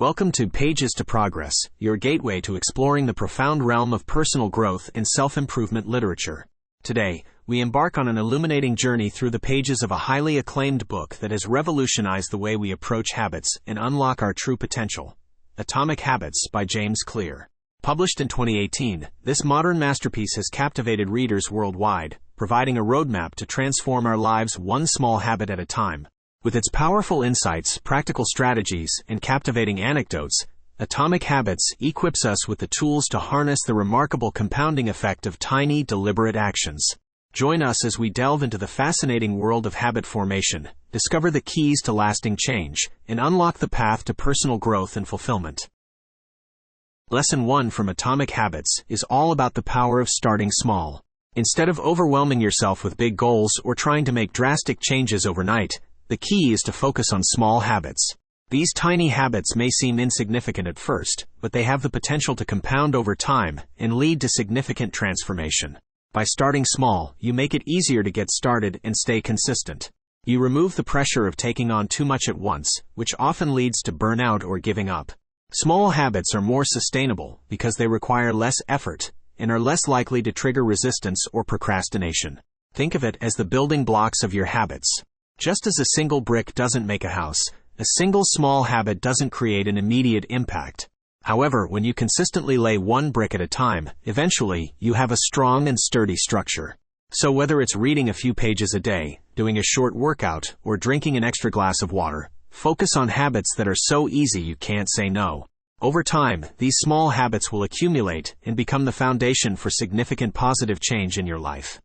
Welcome to Pages to Progress, your gateway to exploring the profound realm of personal growth and self-improvement literature. Today, we embark on an illuminating journey through the pages of a highly acclaimed book that has revolutionized the way we approach habits and unlock our true potential. Atomic Habits by James Clear. Published in 2018, this modern masterpiece has captivated readers worldwide, providing a roadmap to transform our lives one small habit at a time. With its powerful insights, practical strategies, and captivating anecdotes, Atomic Habits equips us with the tools to harness the remarkable compounding effect of tiny, deliberate actions. Join us as we delve into the fascinating world of habit formation, discover the keys to lasting change, and unlock the path to personal growth and fulfillment. Lesson 1 from Atomic Habits is all about the power of starting small. Instead of overwhelming yourself with big goals or trying to make drastic changes overnight, the key is to focus on small habits. These tiny habits may seem insignificant at first, but they have the potential to compound over time and lead to significant transformation. By starting small, you make it easier to get started and stay consistent. You remove the pressure of taking on too much at once, which often leads to burnout or giving up. Small habits are more sustainable because they require less effort and are less likely to trigger resistance or procrastination. Think of it as the building blocks of your habits. Just as a single brick doesn't make a house, a single small habit doesn't create an immediate impact. However, when you consistently lay one brick at a time, eventually, you have a strong and sturdy structure. So whether it's reading a few pages a day, doing a short workout, or drinking an extra glass of water, focus on habits that are so easy you can't say no. Over time, these small habits will accumulate and become the foundation for significant positive change in your life.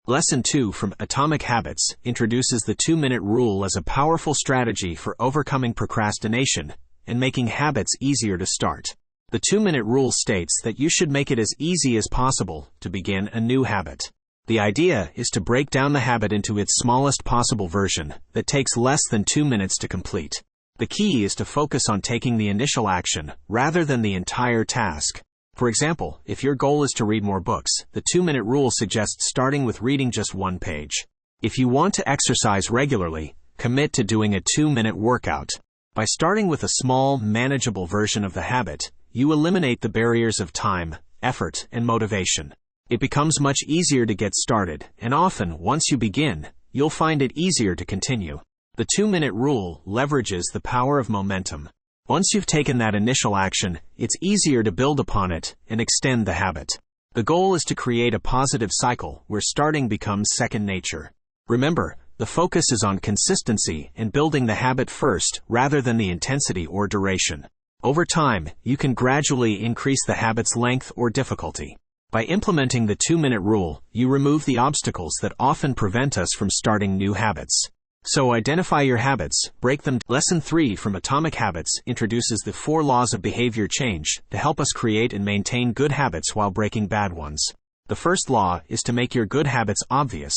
Lesson 2 from Atomic Habits introduces the 2-minute rule as a powerful strategy for overcoming procrastination and making habits easier to start. The 2-minute rule states that you should make it as easy as possible to begin a new habit. The idea is to break down the habit into its smallest possible version that takes less than 2 minutes to complete. The key is to focus on taking the initial action rather than the entire task. For example, if your goal is to read more books, the 2-minute rule suggests starting with reading just one page. If you want to exercise regularly, commit to doing a 2-minute workout. By starting with a small, manageable version of the habit, you eliminate the barriers of time, effort, and motivation. It becomes much easier to get started, and often, once you begin, you'll find it easier to continue. The 2-minute rule leverages the power of momentum. Once you've taken that initial action, it's easier to build upon it and extend the habit. The goal is to create a positive cycle where starting becomes second nature. Remember, the focus is on consistency and building the habit first rather than the intensity or duration. Over time, you can gradually increase the habit's length or difficulty. By implementing the 2-minute rule, you remove the obstacles that often prevent us from starting new habits. So identify your habits, break them. Lesson 3 from Atomic Habits introduces the 4 laws of behavior change to help us create and maintain good habits while breaking bad ones. The first law is to make your good habits obvious.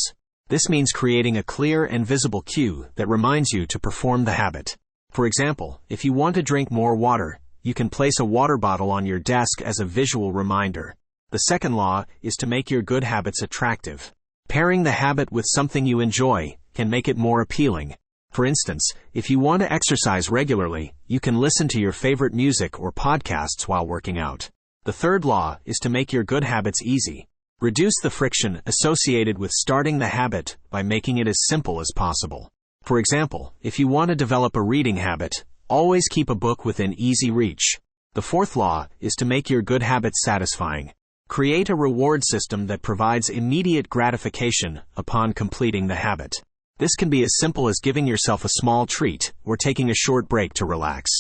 This means creating a clear and visible cue that reminds you to perform the habit. For example, if you want to drink more water, you can place a water bottle on your desk as a visual reminder. The second law is to make your good habits attractive. Pairing the habit with something you enjoy can make it more appealing. For instance, if you want to exercise regularly, you can listen to your favorite music or podcasts while working out. The third law is to make your good habits easy. Reduce the friction associated with starting the habit by making it as simple as possible. For example, if you want to develop a reading habit, always keep a book within easy reach. The fourth law is to make your good habits satisfying. Create a reward system that provides immediate gratification upon completing the habit. This can be as simple as giving yourself a small treat or taking a short break to relax.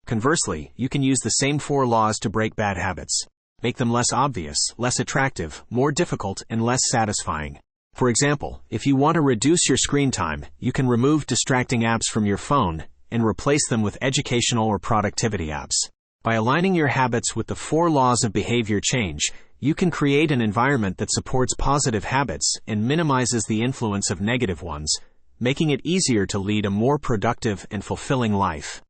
Conversely, you can use the same 4 laws to break bad habits. Make them less obvious, less attractive, more difficult, and less satisfying. For example, if you want to reduce your screen time, you can remove distracting apps from your phone and replace them with educational or productivity apps. By aligning your habits with the 4 laws of behavior change, you can create an environment that supports positive habits and minimizes the influence of negative ones, making it easier to lead a more productive and fulfilling life.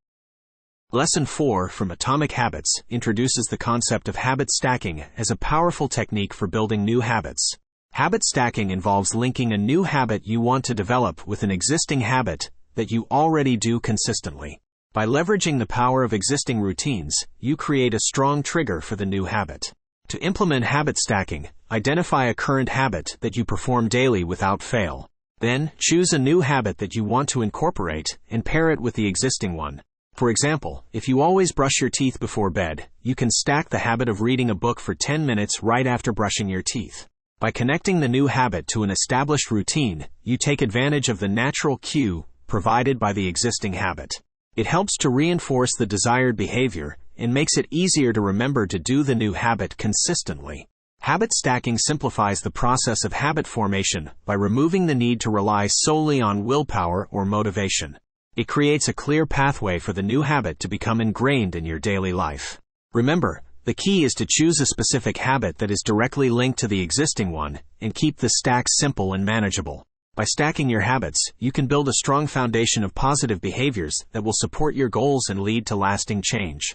Lesson 4 from Atomic Habits introduces the concept of habit stacking as a powerful technique for building new habits. Habit stacking involves linking a new habit you want to develop with an existing habit that you already do consistently. By leveraging the power of existing routines, you create a strong trigger for the new habit. To implement habit stacking, identify a current habit that you perform daily without fail. Then, choose a new habit that you want to incorporate and pair it with the existing one. For example, if you always brush your teeth before bed, you can stack the habit of reading a book for 10 minutes right after brushing your teeth. By connecting the new habit to an established routine, you take advantage of the natural cue provided by the existing habit. It helps to reinforce the desired behavior and makes it easier to remember to do the new habit consistently. Habit stacking simplifies the process of habit formation by removing the need to rely solely on willpower or motivation. It creates a clear pathway for the new habit to become ingrained in your daily life. Remember, the key is to choose a specific habit that is directly linked to the existing one and keep the stack simple and manageable. By stacking your habits, you can build a strong foundation of positive behaviors that will support your goals and lead to lasting change.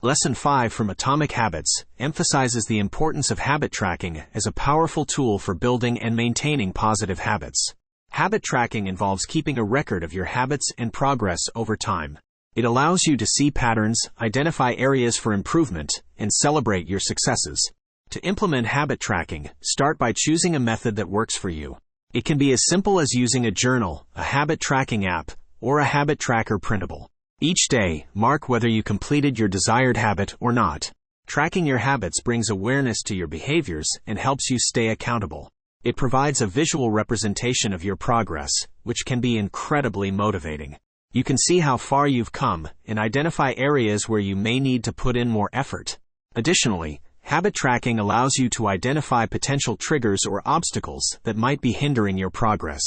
Lesson 5 from Atomic Habits emphasizes the importance of habit tracking as a powerful tool for building and maintaining positive habits. Habit tracking involves keeping a record of your habits and progress over time. It allows you to see patterns, identify areas for improvement, and celebrate your successes. To implement habit tracking, start by choosing a method that works for you. It can be as simple as using a journal, a habit tracking app, or a habit tracker printable. Each day, mark whether you completed your desired habit or not. Tracking your habits brings awareness to your behaviors and helps you stay accountable. It provides a visual representation of your progress, which can be incredibly motivating. You can see how far you've come and identify areas where you may need to put in more effort. Additionally, habit tracking allows you to identify potential triggers or obstacles that might be hindering your progress.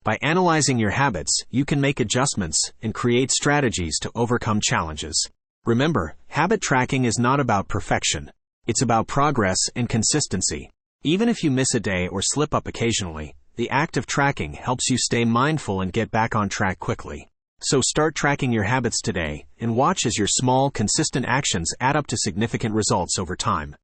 By analyzing your habits, you can make adjustments and create strategies to overcome challenges. Remember, habit tracking is not about perfection. It's about progress and consistency. Even if you miss a day or slip up occasionally, the act of tracking helps you stay mindful and get back on track quickly. So start tracking your habits today and watch as your small, consistent actions add up to significant results over time.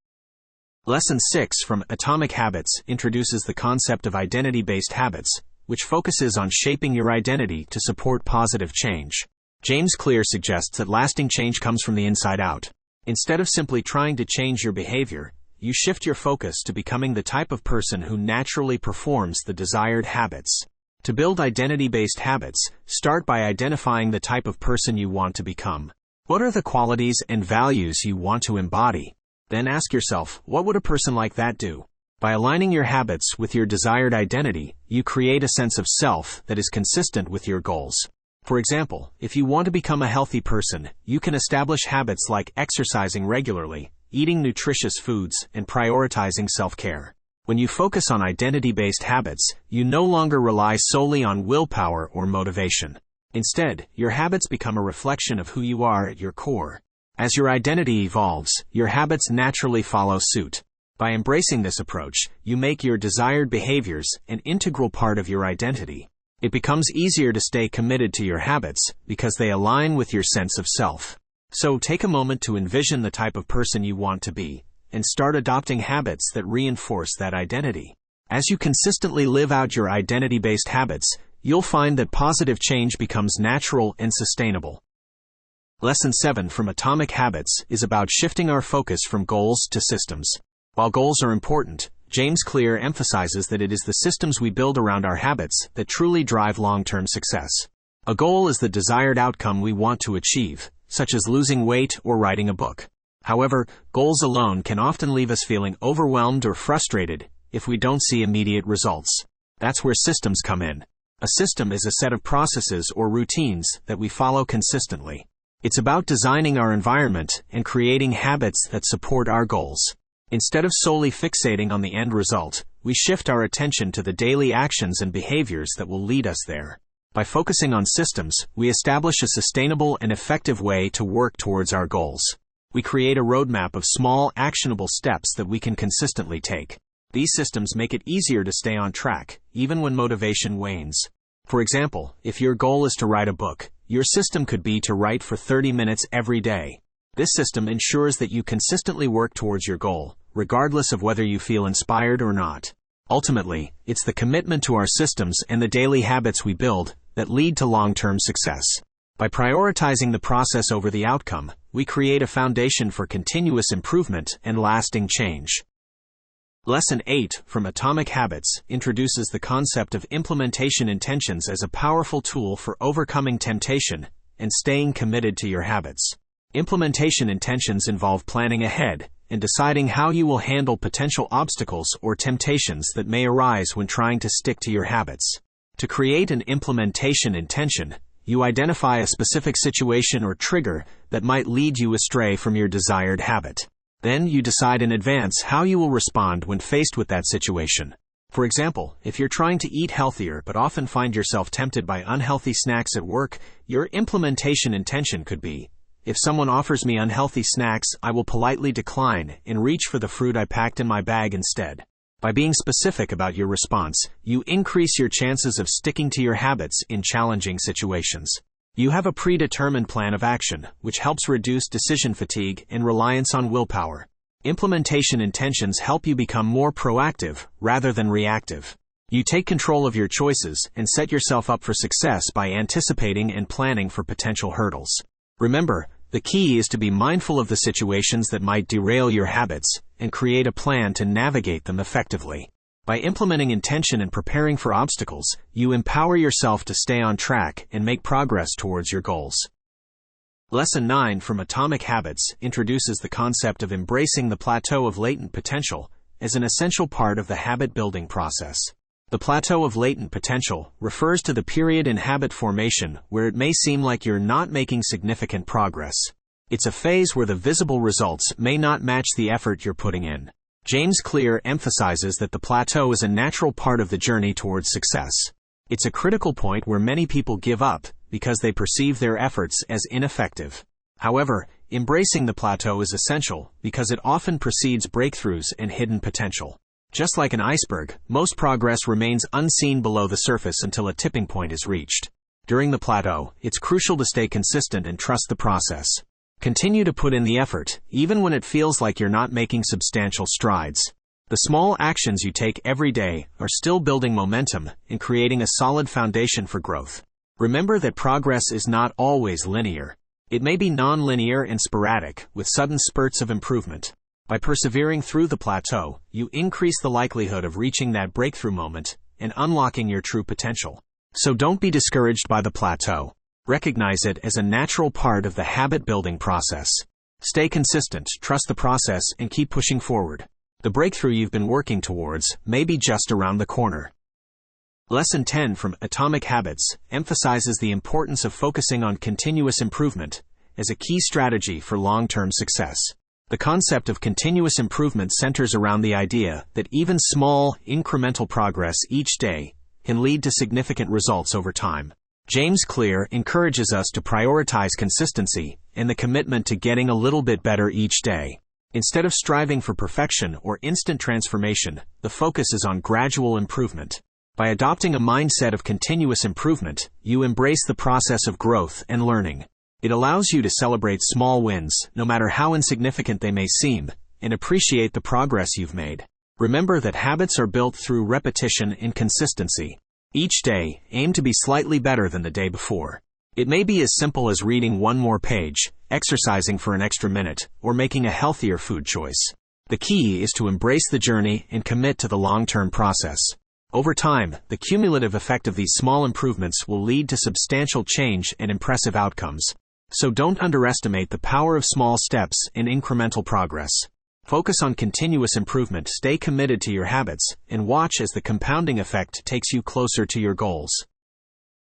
Lesson 6 from Atomic Habits introduces the concept of identity-based habits, which focuses on shaping your identity to support positive change. James Clear suggests that lasting change comes from the inside out. Instead of simply trying to change your behavior, you shift your focus to becoming the type of person who naturally performs the desired habits. To build identity-based habits, start by identifying the type of person you want to become. What are the qualities and values you want to embody? Then ask yourself, what would a person like that do? By aligning your habits with your desired identity, you create a sense of self that is consistent with your goals. For example, if you want to become a healthy person, you can establish habits like exercising regularly, eating nutritious foods, and prioritizing self-care. When you focus on identity-based habits, you no longer rely solely on willpower or motivation. Instead, your habits become a reflection of who you are at your core. As your identity evolves, your habits naturally follow suit. By embracing this approach, you make your desired behaviors an integral part of your identity. It becomes easier to stay committed to your habits because they align with your sense of self. So take a moment to envision the type of person you want to be, and start adopting habits that reinforce that identity. As you consistently live out your identity-based habits, you'll find that positive change becomes natural and sustainable. Lesson 7 from Atomic Habits is about shifting our focus from goals to systems. While goals are important, James Clear emphasizes that it is the systems we build around our habits that truly drive long-term success. A goal is the desired outcome we want to achieve, such as losing weight or writing a book. However, goals alone can often leave us feeling overwhelmed or frustrated if we don't see immediate results. That's where systems come in. A system is a set of processes or routines that we follow consistently. It's about designing our environment and creating habits that support our goals. Instead of solely fixating on the end result, we shift our attention to the daily actions and behaviors that will lead us there. By focusing on systems, we establish a sustainable and effective way to work towards our goals. We create a roadmap of small, actionable steps that we can consistently take. These systems make it easier to stay on track, even when motivation wanes. For example, if your goal is to write a book, your system could be to write for 30 minutes every day. This system ensures that you consistently work towards your goal, regardless of whether you feel inspired or not. Ultimately, it's the commitment to our systems and the daily habits we build that lead to long-term success. By prioritizing the process over the outcome, we create a foundation for continuous improvement and lasting change. Lesson 8 from Atomic Habits introduces the concept of implementation intentions as a powerful tool for overcoming temptation and staying committed to your habits. Implementation intentions involve planning ahead and deciding how you will handle potential obstacles or temptations that may arise when trying to stick to your habits. To create an implementation intention, you identify a specific situation or trigger that might lead you astray from your desired habit. Then you decide in advance how you will respond when faced with that situation. For example, if you're trying to eat healthier but often find yourself tempted by unhealthy snacks at work, your implementation intention could be, if someone offers me unhealthy snacks, I will politely decline and reach for the fruit I packed in my bag instead. By being specific about your response, you increase your chances of sticking to your habits in challenging situations. You have a predetermined plan of action, which helps reduce decision fatigue and reliance on willpower. Implementation intentions help you become more proactive rather than reactive. You take control of your choices and set yourself up for success by anticipating and planning for potential hurdles. Remember, the key is to be mindful of the situations that might derail your habits and create a plan to navigate them effectively. By implementing intention and preparing for obstacles, you empower yourself to stay on track and make progress towards your goals. Lesson 9 from Atomic Habits introduces the concept of embracing the plateau of latent potential as an essential part of the habit-building process. The plateau of latent potential refers to the period in habit formation where it may seem like you're not making significant progress. It's a phase where the visible results may not match the effort you're putting in. James Clear emphasizes that the plateau is a natural part of the journey towards success. It's a critical point where many people give up because they perceive their efforts as ineffective. However, embracing the plateau is essential because it often precedes breakthroughs and hidden potential. Just like an iceberg, most progress remains unseen below the surface until a tipping point is reached. During the plateau, it's crucial to stay consistent and trust the process. Continue to put in the effort, even when it feels like you're not making substantial strides. The small actions you take every day are still building momentum and creating a solid foundation for growth. Remember that progress is not always linear. It may be non-linear and sporadic, with sudden spurts of improvement. By persevering through the plateau, you increase the likelihood of reaching that breakthrough moment and unlocking your true potential. So don't be discouraged by the plateau. Recognize it as a natural part of the habit-building process. Stay consistent, trust the process, and keep pushing forward. The breakthrough you've been working towards may be just around the corner. Lesson 10 from Atomic Habits emphasizes the importance of focusing on continuous improvement as a key strategy for long-term success. The concept of continuous improvement centers around the idea that even small, incremental progress each day can lead to significant results over time. James Clear encourages us to prioritize consistency and the commitment to getting a little bit better each day. Instead of striving for perfection or instant transformation, the focus is on gradual improvement. By adopting a mindset of continuous improvement, you embrace the process of growth and learning. It allows you to celebrate small wins, no matter how insignificant they may seem, and appreciate the progress you've made. Remember that habits are built through repetition and consistency. Each day, aim to be slightly better than the day before. It may be as simple as reading one more page, exercising for an extra minute, or making a healthier food choice. The key is to embrace the journey and commit to the long-term process. Over time, the cumulative effect of these small improvements will lead to substantial change and impressive outcomes. So don't underestimate the power of small steps and incremental progress. Focus on continuous improvement, stay committed to your habits, and watch as the compounding effect takes you closer to your goals.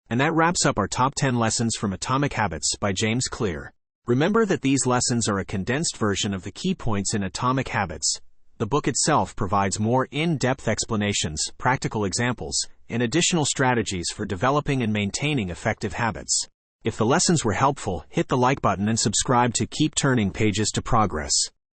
And that wraps up our top 10 lessons from Atomic Habits by James Clear. Remember that these lessons are a condensed version of the key points in Atomic Habits. The book itself provides more in-depth explanations, practical examples, and additional strategies for developing and maintaining effective habits. If the lessons were helpful, hit the like button and subscribe to keep turning pages to progress.